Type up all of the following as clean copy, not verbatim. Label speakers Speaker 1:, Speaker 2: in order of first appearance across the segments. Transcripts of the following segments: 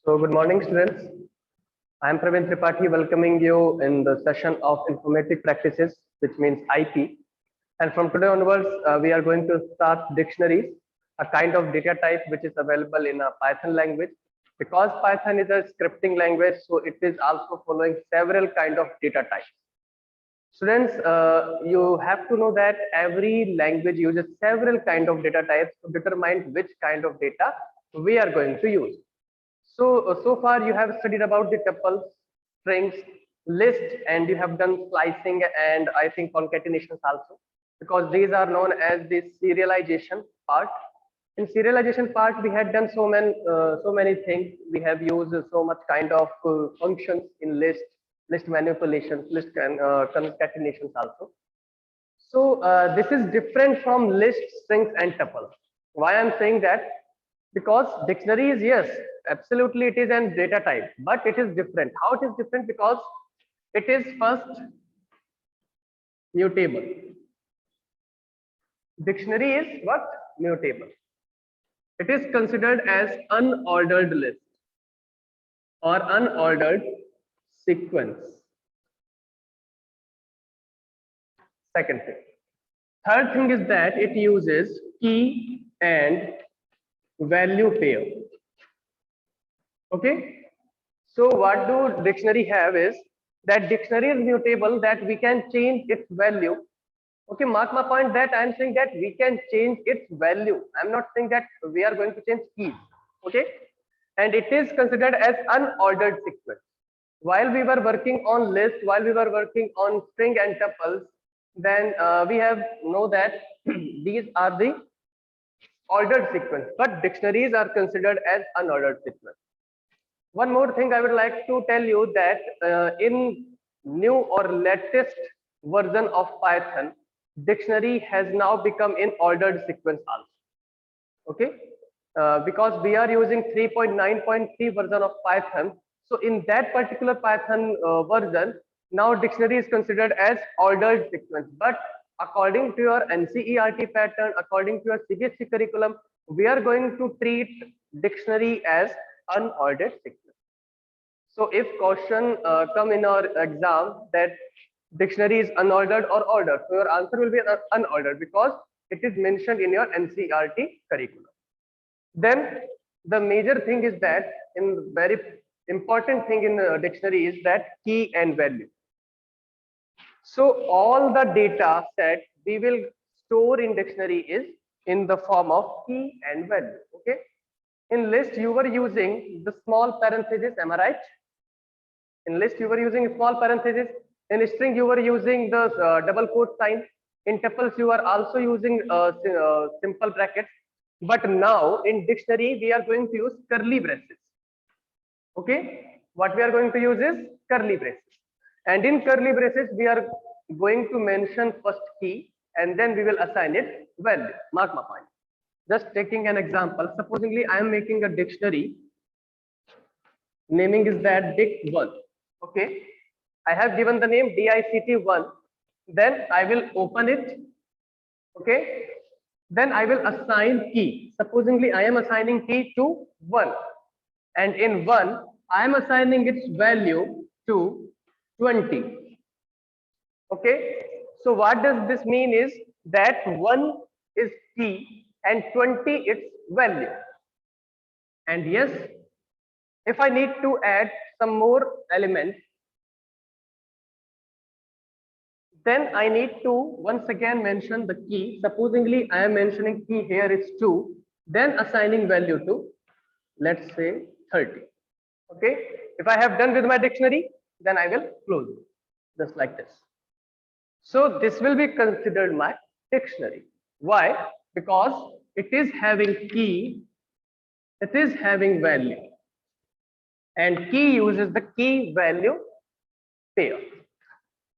Speaker 1: So good morning, students. I am Praveen Tripathi welcoming you in the session of Informative Practices, which means IP. And from today onwards, we are going to start dictionaries, a kind of data type which is available in a Python language. Because Python is a scripting language, so it is also following several kind of data types. Students, you have to know that every language uses several kind of data types to determine which kind of data we are going to use. So far you have studied about the tuples, strings, list, and you have done slicing and I think concatenations also, because these are known as the serialization part. In serialization part, we had done so many things. We have used so much kind of functions in list manipulations, list concatenations also. So this is different from list, strings, and tuples. Why I'm saying that? Because dictionary is, yes, absolutely it is an data type, but it is different. How it is different? Because it is first mutable. Dictionary is what? Mutable. It is considered as unordered list or unordered sequence. Second thing. Third thing is that it uses key and value pair. Okay. So what do dictionary have is that dictionary is mutable, that we can change its value. Okay, mark my point that I am saying that we can change its value. I'm not saying that we are going to change keys. Okay, and it is considered as unordered sequence. While we were working on list, while we were working on string and tuples, then we have know that these are the ordered sequence, but dictionaries are considered as unordered sequence. One more thing I would like to tell you that in new or latest version of Python, dictionary has now become in ordered sequence also. Okay, because we are using 3.9.3 version of Python. So in that particular Python version, now dictionary is considered as ordered sequence. But according to your NCERT pattern, according to your CBSE curriculum, we are going to treat dictionary as unordered sequence. So if question come in our exam that dictionary is unordered or ordered, so your answer will be unordered because it is mentioned in your NCERT curriculum. Then the major thing is that in very important thing in the dictionary is that key and value. So all the data set we will store in dictionary is in the form of key and value. Okay. In list you were using the small parenthesis, am I right? In list you were using small parenthesis. In string you were using the double quote sign. In tuples you are also using simple brackets. But now in dictionary we are going to use curly braces. Okay, what we are going to use is curly braces. And in curly braces we are going to mention first key and then we will assign it value. Mark my point. Just taking an example, supposingly I am making a dictionary. Naming is that dict1. Okay, I have given the name DICT1. Then I will open it. Okay, then I will assign key. Supposingly I am assigning key to 1, and in 1 I am assigning its value to 20. Okay, so what does this mean is that 1 is key and 20 its value. And yes, if I need to add some more elements, then I need to once again mention the key. Supposingly I am mentioning key here is 2, then assigning value to, let's say, 30. Okay, if I have done with my dictionary, then I will close it just like this. So this will be considered my dictionary. Why? Because it is having key, it is having value, and key uses the key value pair.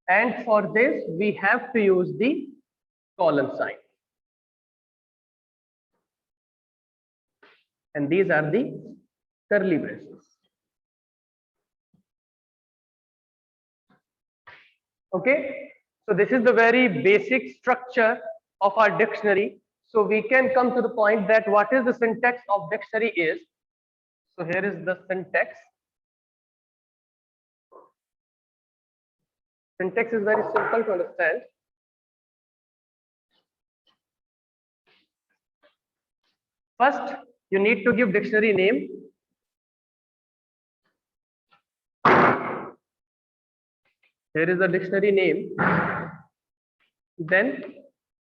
Speaker 1: And for this, we have to use the colon sign. And these are the curly braces. Okay, so this is the very basic structure of our dictionary. So we can come to the point that what is the syntax of dictionary is. So here is the syntax. Syntax is very simple to understand. First, you need to give dictionary name. Here is the dictionary name. Then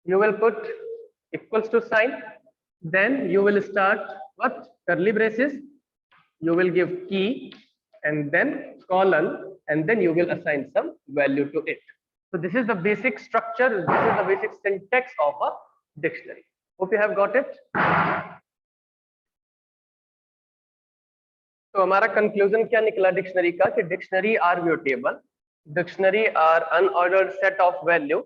Speaker 1: you will put equals to sign. Then you will start what? Curly braces. You will give key and then colon, and then you will assign some value to it. So this is the basic structure. This is the basic syntax of a dictionary. Hope you have got it. तो हमारा conclusion क्या निकला dictionary का कि dictionary are mutable, dictionary are unordered set of value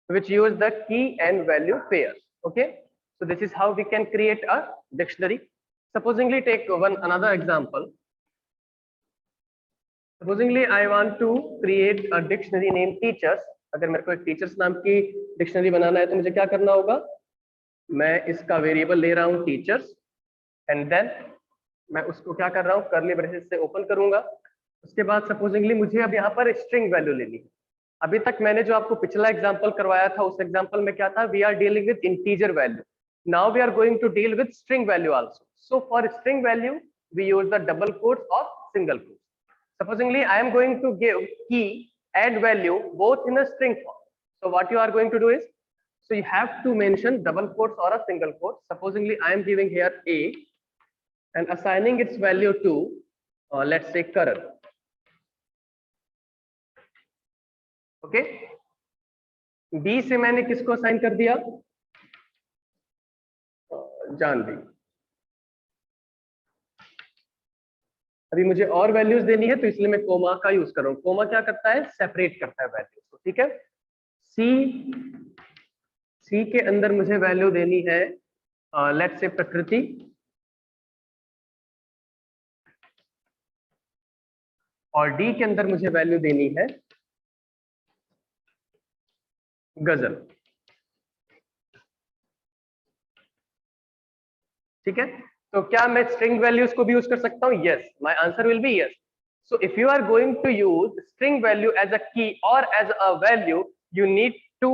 Speaker 1: which use the key and value pairs. Okay, so this is how we can create a dictionary. Supposingly take another example. Supposingly I want to create a dictionary named teachers. अगर मेरे को एक teachers नाम की dictionary बनाना है तो मुझे क्या करना होगा? मैं इसका वेरिएबल ले रहा हूँ टीचर्स एंड देन मैं उसको क्या कर रहा हूँ? कर्ली ब्रेसेस से ओपन करूंगा. उसके बाद सपोजिंगली मुझे अब यहाँ पर स्ट्रिंग वैल्यू लेनी है. अभी तक मैंने जो आपको पिछला एग्जांपल करवाया था उस एग्जांपल में क्या था? We are dealing with integer value. Now we are going to deal with string value also. So for string value we use the double quotes और single quotes. Supposingly I am going to give key and value both in a string form. So what you are going to do is, so you have to mention double quotes or a single quote. Supposingly I am giving here A and assigning its value to let's say Karan. Okay, B से मैंने किसको assign कर दिया? जानवी. अभी मुझे और values देनी है तो इसलिए मैं कोमा का यूज कर रहा हूं. कोमा क्या करता है? सेपरेट करता है वैल्यूज को. ठीक है. सी के अंदर मुझे वैल्यू देनी है लेट्स से प्रकृति, और डी के अंदर मुझे वैल्यू देनी है गजल. ठीक है. तो क्या मैं स्ट्रिंग वैल्यूज को भी यूज कर सकता हूँ? Yes, my answer will be yes. So if you are going to use string value as a key और as a value, you need to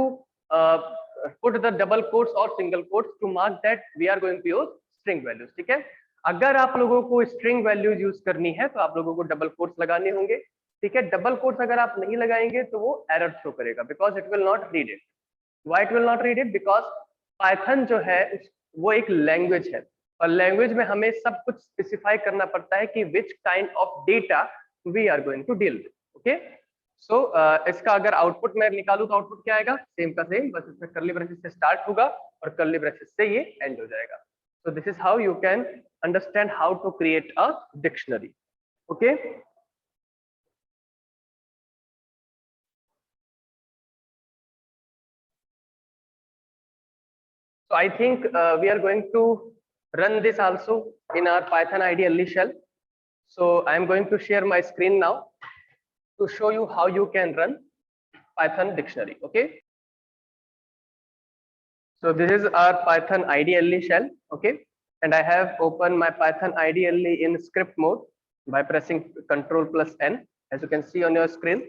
Speaker 1: put the double quotes or single quotes to mark that we are going to use string values. ठीक है. अगर आप लोगों को string values use करनी है तो आप लोगों को डबल कोट्स लगाने होंगे. ठीक है. डबल कोट्स अगर आप नहीं लगाएंगे तो वो एरर शो करेगा because it will not read it. Why it will not read it? Because Python जो है वो एक लैंग्वेज है और लैंग्वेज में हमें सब कुछ स्पेसिफाई करना पड़ता है कि which kind of data we are going to deal with. Okay. So इसका अगर आउटपुट मैं निकालूं तो आउटपुट क्या आएगा? सेम का सेम, बस इसमें कर्ली ब्रेसेस से स्टार्ट होगा और कर्ली ब्रेसेस से ये एंड हो जाएगा. So this is how you can understand how to create a dictionary. Okay. So I think we are going to run this also in our Python IDLE shell. So I am going to share my screen now to show you how you can run Python dictionary. Okay. So this is our Python IDLE shell. Okay. And I have opened my Python IDLE in script mode by pressing Ctrl+N, as you can see on your screen.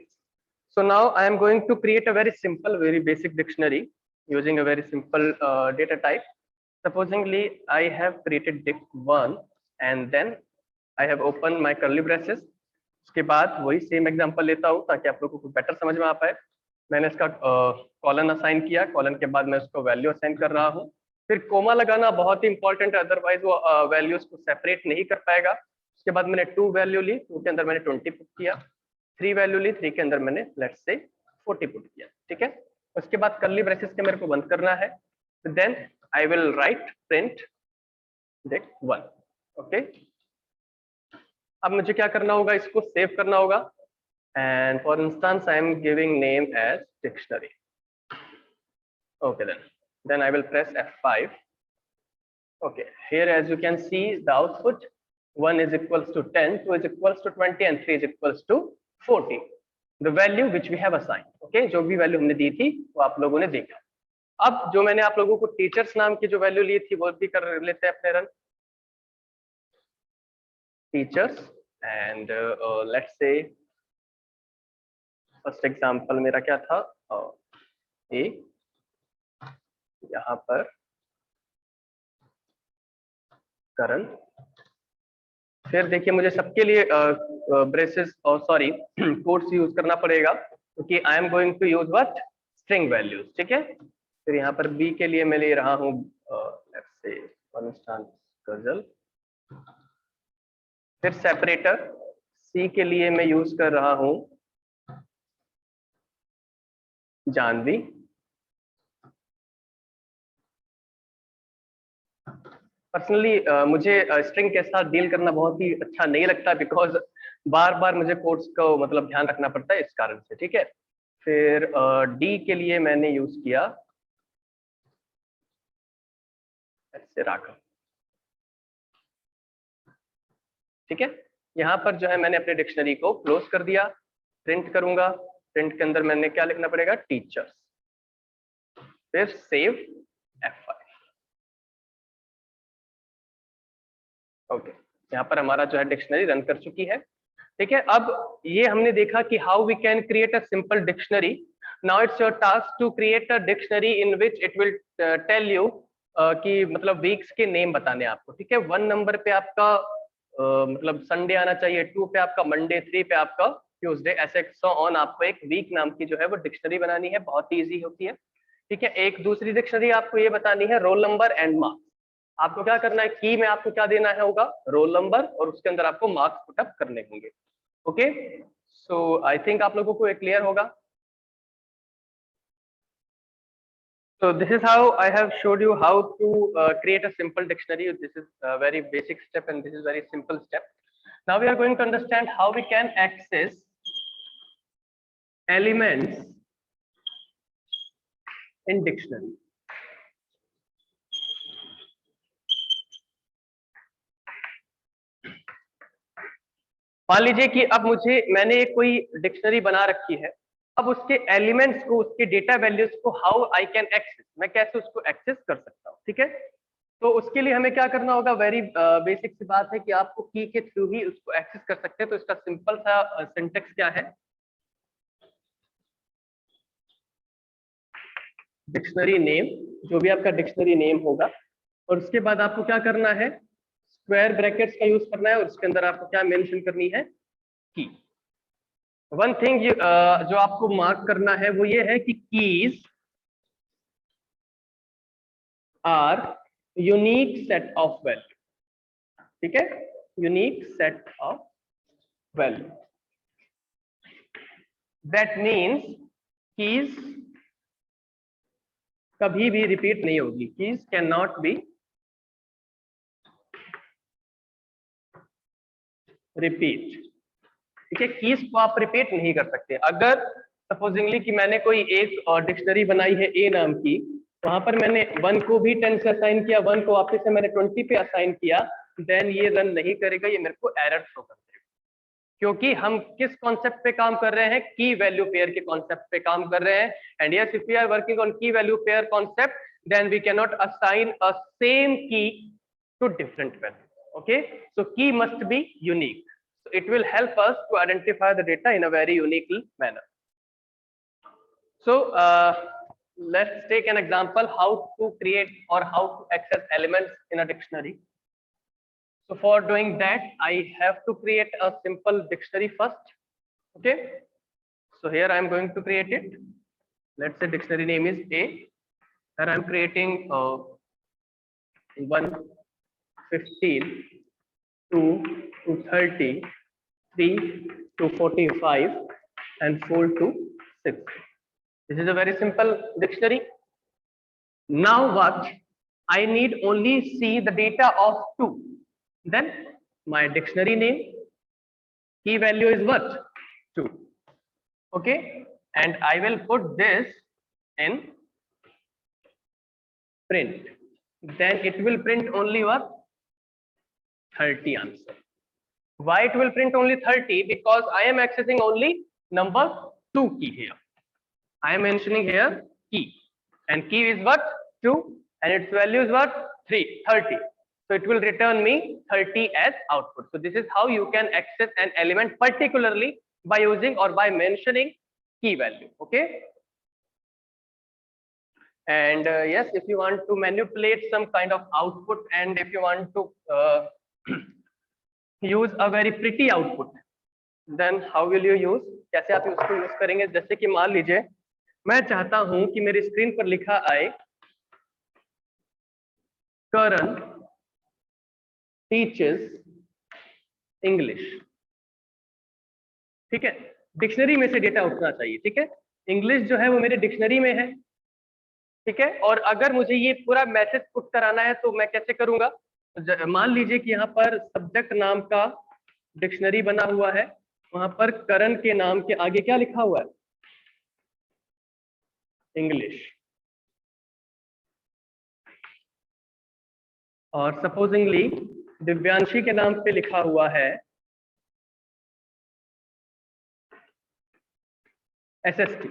Speaker 1: So now I am going to create a very simple, very basic dictionary using a very simple data type. Supposingly I have created dict1 and then I have opened my curly braces. उसके बाद वही same example लेता हूँ ताकि आप लोगों को better समझ में आ पाए. मैंने इसका कॉलन असाइन किया, कॉलन के बाद मैं उसको वैल्यू असाइन कर रहा हूँ. फिर कोमा लगाना बहुत ही इंपॉर्टेंट है, अदरवाइज वो वैल्यूज को सेपरेट नहीं कर पाएगा. उसके बाद मैंने 2 वैल्यू ली, 2 के अंदर मैंने 20 पुट किया. 3 वैल्यू ली, 3 के अंदर मैंने लेट्स से 40 पुट किया. ठीक है. उसके बाद कर्ली ब्रेसेस के मेरे को बंद करना है. Then I will write print dict1. Okay. अब मुझे क्या करना होगा? इसको सेव करना होगा. And for instance I am giving name as dictionary. Okay. then I will press F5. Okay, here as you can see the output, 1 is equals to 10, 2 is equals to 20 and 3 is equals to 40. The value which we have assigned. Okay, जो भी value हमने दी थी वो आप लोगों ने देखा. अब जो मैंने आप लोगों को टीचर्स नाम की जो वैल्यू ली थी वो भी कर लेते हैं अपने run. teachers and let's say first example मेरा क्या था, ए यहाँ पर करण। फिर देखिए मुझे सबके लिए ब्रेसेस और सॉरी कोट्स यूज करना पड़ेगा क्योंकि I am going to use what string values, ठीक है। फिर यहाँ पर बी के लिए मैं ले रहा हूँ लेट्स से कॉन्स्टेंट गजल। फिर सेपरेटर सी के लिए मैं यूज कर रहा हूँ जानवी। पर्सनली मुझे स्ट्रिंग के साथ डील करना बहुत ही अच्छा नहीं लगता बिकॉज बार बार मुझे कोड्स को मतलब ध्यान रखना पड़ता है इस कारण से, ठीक है। फिर डी के लिए मैंने यूज किया ऐसे राघव, ठीक है। यहाँ पर जो है मैंने अपने डिक्शनरी को क्लोज कर दिया, प्रिंट करूंगा। प्रिंट के अंदर मैंने क्या लिखना पड़ेगा, टीचर्स। फिर सेव F5। ओके, यहाँ पर हमारा जो है डिक्शनरी रन कर चुकी है, ठीक है। अब ये हमने देखा कि how we can create a simple dictionary. Now it's your task to create a dictionary in which it will tell you कि मतलब वीक्स के नेम बताने आपको, ठीक है। 1 नंबर पे आपका मतलब संडे आना चाहिए, 2 पे आपका मंडे, 3 पे आपका ट्यूसडे, ऐसे सो ऑन। आपको एक वीक नाम की जो है वो डिक्शनरी बनानी है, बहुत ही ईजी होती है, ठीक है। एक दूसरी डिक्शनरी आपको ये बतानी है रोल नंबर एंड मार्क्स। आपको क्या करना है, की में आपको क्या देना है होगा, रोल नंबर, और उसके अंदर आपको मार्क्स पुटअप करने होंगे। ओके, सो आई थिंक आप लोगों को ये क्लियर होगा। So this is how I have showed you how to create a simple dictionary. This is a very basic step and this is very simple step. Now we are going to understand how we can access elements in dictionary. मान लीजिए कि अब मैंने कोई dictionary बना रखी है, अब उसके एलिमेंट्स को, उसके डेटा वैल्यूज को हाउ आई कैन एक्सेस, मैं कैसे उसको एक्सेस कर सकता हूँ, ठीक है। तो उसके लिए हमें क्या करना होगा, वेरी बेसिक सी बात है कि आपको की के थ्रू ही उसको एक्सेस कर सकते हैं। तो इसका सिंपल सा सिंटेक्स क्या है, डिक्शनरी नेम, जो भी आपका डिक्शनरी नेम होगा, और उसके बाद आपको क्या करना है, स्क्वायर ब्रैकेट्स का यूज करना है, और उसके अंदर आपको क्या मेंशन करनी है, की। वन थिंग जो आपको मार्क करना है वो ये है कि keys are unique set of value, ठीक है, unique set of value. That means keys कभी भी रिपीट नहीं होगी, keys can not be repeat, ठीक है। कीज को आप रिपीट नहीं कर सकते। अगर सपोजिंगली कि मैंने कोई एक डिक्शनरी बनाई है ए नाम की, वहां पर मैंने 1 को भी 10 से असाइन किया, 1 को वापस से मैंने 20 पे असाइन किया, देन ये रन नहीं करेगा, ये मेरे को एरर शो कर देगा। क्योंकि हम किस कॉन्सेप्ट पे काम कर रहे हैं, की वैल्यू पेयर के कॉन्सेप्ट पे काम कर रहे हैं। And yes, if we are working on key value pair concept, then we can not assign a same key to different value. Okay, so key must be unique. So it will help us to identify the data in a very unique manner. So let's take an example how to create or how to access elements in a dictionary. So for doing that, I have to create a simple dictionary first. Okay, so here I am going to create it. Let's say dictionary name is A, and I am creating 1, 15, 2 to 30, 3 to 45, and 4 to 6. This is a very simple dictionary. Now what? I need only see the data of 2. Then my dictionary name, key value is what? 2. Okay, and I will put this in print. Then it will print only what? 30 answer. Why it will print only 30? Because I am accessing only number 2 key here. I am mentioning here key, and key is what? 2, and its value is what? 30. So it will return me 30 as output. So this is how you can access an element particularly by using or by mentioning key value. Okay. And yes, if you want to manipulate some kind of output, and if you want to use a very pretty output, then how will you use? कैसे आप उसको use करेंगे? जैसे कि मान लीजिए मैं चाहता हूं कि मेरी स्क्रीन पर लिखा आए करण टीचर्स इंग्लिश। ठीक है, डिक्शनरी में से डेटा उठना चाहिए। ठीक है, इंग्लिश जो है वो मेरे डिक्शनरी में है। ठीक है, और अगर मुझे ये पूरा मैसेज पुट कराना है तो मैं कैसे करूंगा? मान लीजिए कि यहाँ पर सब्जेक्ट नाम का डिक्शनरी बना हुआ है, वहां पर करण के नाम के आगे क्या लिखा हुआ है? इंग्लिश। और सपोजिंगली दिव्यांशी के नाम पे लिखा हुआ है SST।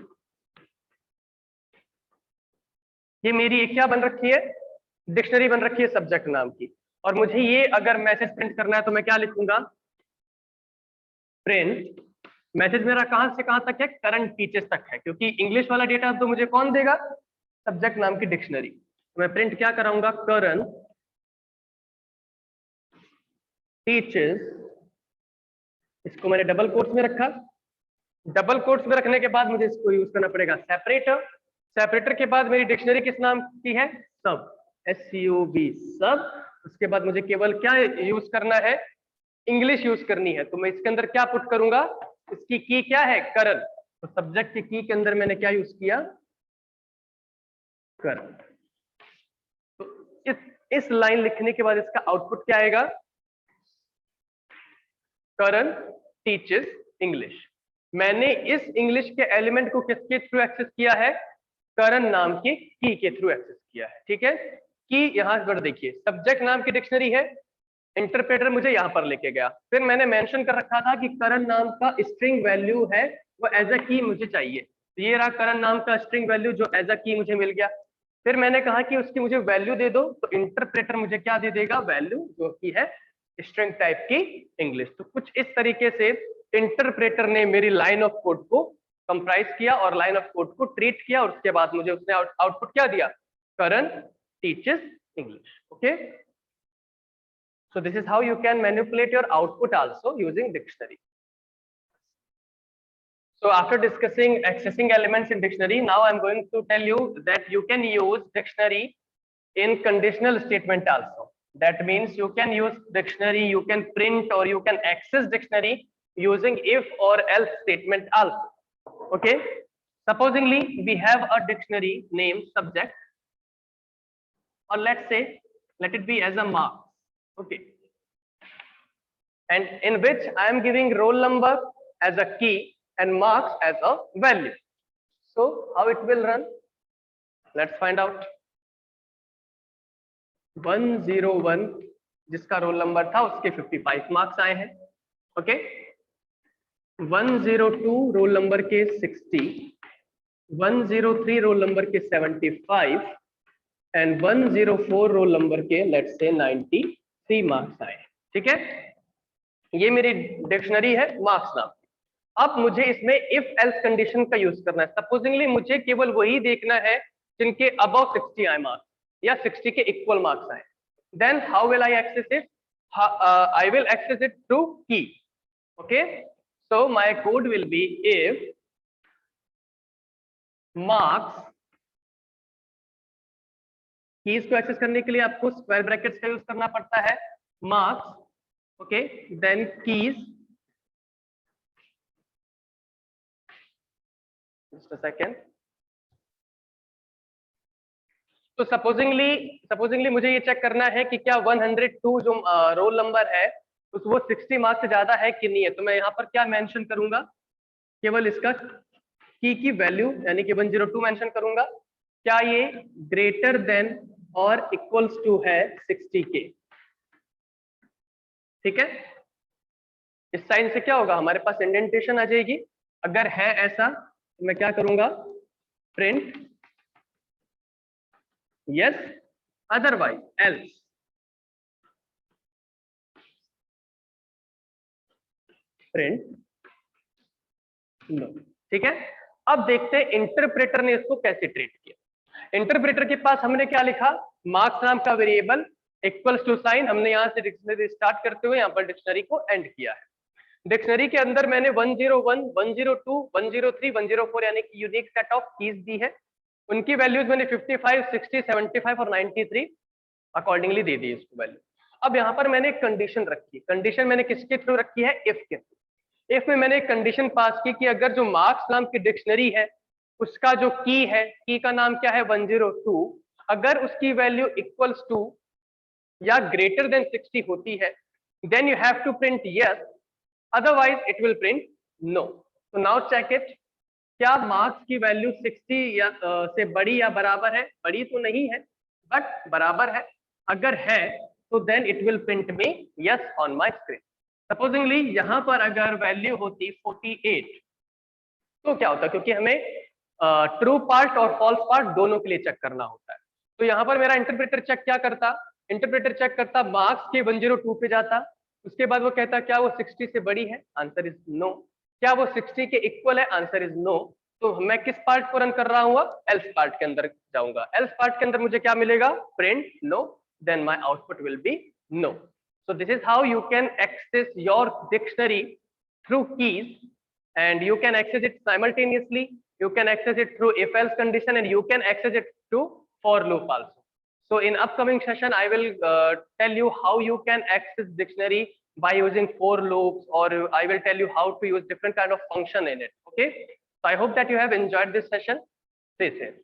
Speaker 1: ये मेरी क्या बन रखी है? डिक्शनरी बन रखी है सब्जेक्ट नाम की। और मुझे ये अगर मैसेज प्रिंट करना है तो मैं क्या लिखूंगा? प्रिंट। मैसेज मेरा कहां से कहां तक है? करंट टीचर्स तक है, क्योंकि इंग्लिश वाला डेटा तो मुझे कौन देगा? सब्जेक्ट नाम की डिक्शनरी। तो मैं प्रिंट क्या कराऊंगा? करण टीचर्स। इसको मैंने डबल कोट्स में रखा। डबल कोट्स में रखने के बाद मुझे इसको यूज करना पड़ेगा सेपरेटर। सेपरेटर के बाद मेरी डिक्शनरी किस नाम की है? सब। SUB, सब। उसके बाद मुझे केवल क्या यूज करना है? इंग्लिश यूज करनी है। तो मैं इसके अंदर क्या पुट करूंगा? इसकी की क्या है? करण। तो सब्जेक्ट की की के अंदर मैंने क्या यूज किया? करण। तो इस लाइन लिखने के बाद इसका आउटपुट क्या आएगा? करण टीचर्स इंग्लिश। मैंने इस इंग्लिश के एलिमेंट को किसके थ्रू एक्सेस किया है? करण नाम की की के थ्रू एक्सेस किया है। ठीक है, की यहां पर देखिए सब्जेक्ट नाम की डिक्शनरी है, इंटरप्रेटर मुझे यहां पर लेके गया। फिर मैंने मेंशन कर रखा था कि करण नाम का स्ट्रिंग वैल्यू है वो एज अ की मुझे चाहिए। तो ये रहा करण नाम का स्ट्रिंग वैल्यू जो एज अ की मुझे मिल गया। फिर मैंने कहा कि उसकी मुझे वैल्यू दे दो, तो इंटरप्रेटर मुझे क्या दे देगा? वैल्यू जो की है स्ट्रिंग टाइप की इंग्लिश। तो कुछ इस तरीके से इंटरप्रेटर ने मेरी लाइन ऑफ कोड को कंप्राइज किया और लाइन ऑफ कोड को ट्रीट किया, और उसके बाद मुझे उसने आउटपुट क्या दिया? Karan teachers English. Okay, so this is how you can manipulate your output also using dictionary. So after discussing accessing elements in dictionary, now I'm going to tell you that you can use dictionary in conditional statement also. That means you can use dictionary, you can print or you can access dictionary using if or else statement also. Okay, supposingly we have a dictionary named subject, or let's say let it be as a mark. Okay, and in which I am giving roll number as a key and marks as a value. So how it will run? Let's find out. 101 जिसका roll number था उसके 55 marks आए हैं। Okay, 102 roll number के 60, 103 roll number के 75 and 104 roll number के let's say 93 marks आए। ठीक है, ये मेरी डिक्शनरी है मार्क्स नाम। अब मुझे इसमें इफ एल्स कंडीशन का यूज करना है। सपोजिंगली मुझे केवल वही देखना है जिनके अबव 60 आए मार्क्स या 60 के इक्वल मार्क्स आए। Then how will I access it? I will access it through key. Okay, so my code will be if marks. Keys को एक्सेस करने के लिए आपको स्क्वायर ब्रैकेट्स का यूज करना पड़ता है। Marks, okay, then keys, just a second. तो सपोजिंगली मुझे ये चेक करना है कि क्या 102 जो रोल नंबर है उस वो 60 मार्क्स से ज्यादा है कि नहीं है। तो मैं यहाँ पर क्या मेंशन करूंगा? केवल इसका की वैल्यू यानी कि 102 मेंशन करूंगा। क्या ये ग्रेटर देन और इक्वल्स टू है 60 के? ठीक है, इस साइन से क्या होगा? हमारे पास इंडेंटेशन आ जाएगी। अगर है ऐसा तो मैं क्या करूंगा? Print yes, otherwise else. Print no. ठीक है, अब देखते हैं इंटरप्रेटर ने इसको कैसे ट्रीट किया। इंटरप्रेटर के पास हमने क्या लिखा, मार्क्स नाम का वेरिएबल इक्वल्स टू साइन, हमने यहाँ से डिक्शनरी स्टार्ट करते हुए यहाँ पर डिक्शनरी को एंड किया है। डिक्शनरी के अंदर मैंने 101, 102, 103, 104 यानी कि यूनिक सेट ऑफ कीज दी है। उनकी वैल्यूज मैंने 55, 60, 75 और 93 अकॉर्डिंगली दे दी इसको वैल्यू। अब यहाँ पर मैंने एक कंडीशन रखी, कंडीशन मैंने किसके थ्रू रखी है, इफ के थ्रू। इफ में मैंने एक कंडीशन पास की कि अगर जो मार्क्स नाम की डिक्शनरी है उसका जो की है, की का नाम क्या है 102, अगर उसकी वैल्यू इक्वल्स टू या ग्रेटर देन 60 होती है, then you have to print yes, otherwise it will print no. तो नाउ चेक इट, क्या मार्क्स की वैल्यू 60 या से बड़ी या बराबर है? बड़ी तो नहीं है बट बराबर है। अगर है तो then it will print me yes on my screen. Supposingly यहां पर अगर वैल्यू होती 48 तो क्या होता, क्योंकि हमें ट्रू पार्ट और फॉल्स पार्ट दोनों के लिए चेक करना होता है। तो यहाँ पर मेरा इंटरप्रेटर चेक क्या करता, इंटरप्रेटर चेक करता मार्क्स के 102 पे जाता, उसके बाद वो कहता क्या वो 60 से बड़ी है, आंसर इज नो। क्या वो 60 के इक्वल है, आंसर इज नो। तो मैं किस पार्ट को रन कर रहा हूँ, एल्स पार्ट के अंदर जाऊंगा। एल्स पार्ट के अंदर मुझे क्या मिलेगा, print no, then my output will be no. So this is how you can access your dictionary through keys, and you can access it simultaneously. You can access it through if else condition, and you can access it through for loop also. So in upcoming session, I will tell you how you can access dictionary by using for loops, or I will tell you how to use different kind of function in it. Okay. So I hope that you have enjoyed this session. Stay safe.